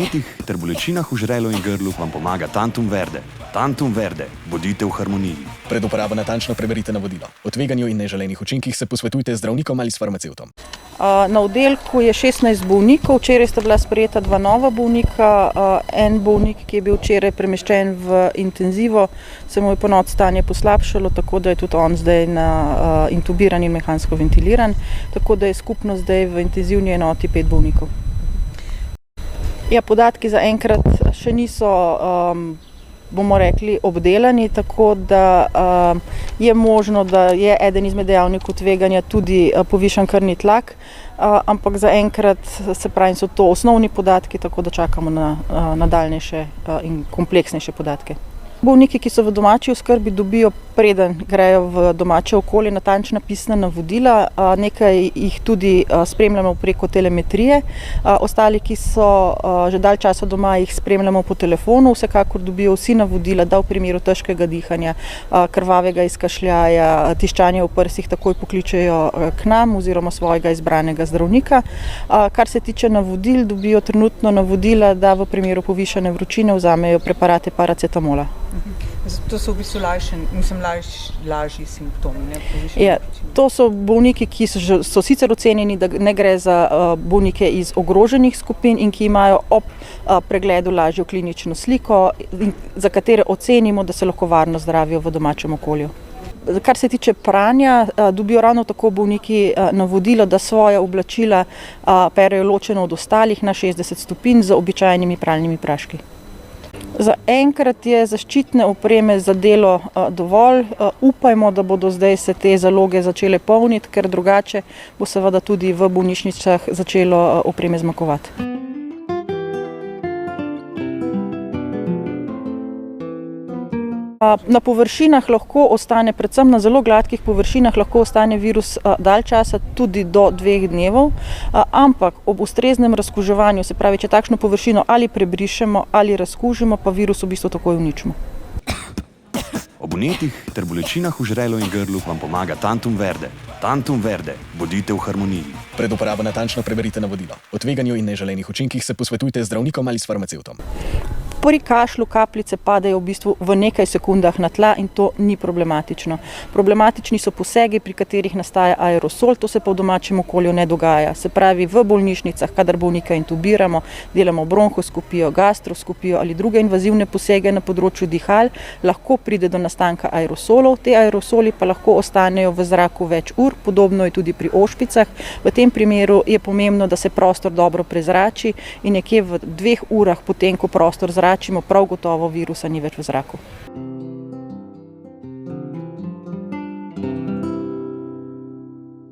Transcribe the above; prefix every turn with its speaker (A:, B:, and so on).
A: vnetih ter bolečinah v žrelu in grlu vam pomaga Tantum Verde. Tantum Verde, bodite v harmoniji.
B: Pred uporabo natančno preverite navodila. O tveganju in neželenih učinkih se posvetujte z zdravnikom ali s farmacevtom.
C: Na oddelku je 16 bolnikov, včeraj sta bila sprejeta 2 nova bolnika. En bolnik, ki je bil včeraj premeščen v intenzivo, se mu je ponoči stanje poslabšalo, tako da je tudi on zdaj intubiran in mehansko ventiliran, tako da je skupno zdaj v intenzivni enoti 5 bolnikov. Ja, podatki zaenkrat še niso, bomo rekli, obdelani, tako da je možno, da je eden izmed dejavnikov tveganja tudi povišan krvni tlak, ampak zaenkrat, se pravi, so to osnovni podatki, tako da čakamo na nadaljnejše in kompleksnejše podatke. Bolniki, ki so v domači oskrbi, dobijo, preden grejo v domače okolje, natančna pisna navodila. Nekaj jih tudi spremljamo preko telemetrije. Ostali, ki so že dalj časa doma, jih spremljamo po telefonu. Vsekakor dobijo vsi navodila, da v primeru težkega dihanja, krvavega izkašljaja, tiščanja v prsih, takoj pokličejo k nam oziroma svojega izbranega zdravnika. Kar se tiče navodil, dobijo trenutno navodila, da v primeru povišane vročine vzamejo preparate paracetamola.
D: To so v bistvu lažji simptomi, ne?
C: Ja, to so bolniki, ki so sicer ocenjeni, da ne gre za bolnike iz ogroženih skupin in ki imajo ob pregledu lažjo klinično sliko, za katere ocenimo, da se lahko varno zdravijo v domačem okolju. Kar se tiče pranja, dobijo ravno tako bolniki navodilo, da svoja oblačila perejo ločeno od ostalih na 60 stopinj z običajnimi pralnimi praški. Zaenkrat je zaščitne opreme za delo dovolj. Upajmo, da bodo zdaj se te zaloge začele polniti, ker drugače bo seveda tudi v bolnišnicah začelo opreme zmanjkovati. Na površinah lahko ostane, predvsem na zelo gladkih površinah, lahko ostane virus dalj časa, tudi do 2 dnevov, ampak ob ustreznem razkuževanju, se pravi, če takšno površino ali prebrišemo ali razkužimo, pa virus v bistvu takoj uničimo.
A: Ob vnetih ter bolečinah v žrelu in grlu vam pomaga Tantum Verde. Tantum Verde, bodite v harmoniji.
B: Pred uporabo natančno preverite navodila. O tveganju in neželenih učinkih se posvetujte z zdravnikom ali s farmacevtom.
C: Pri kašlju kapljice padejo v bistvu v nekaj sekundah na tla in to ni problematično. Problematični so posegi, pri katerih nastaja aerosol, to se pa v domačem okolju ne dogaja. Se pravi, v bolnišnicah, kadar bolnika intubiramo, delamo bronhoskopijo, gastroskopijo ali druge invazivne posege na področju dihal, lahko pride do nastanka aerosolov. Te aerosoli pa lahko ostanejo v zraku več ur, podobno je tudi pri ošpicah. V tem primeru je pomembno, da se prostor dobro prezrači in nekje v 2 urah potem, ko prostor zračimo, prav gotovo virusa ni več v zraku.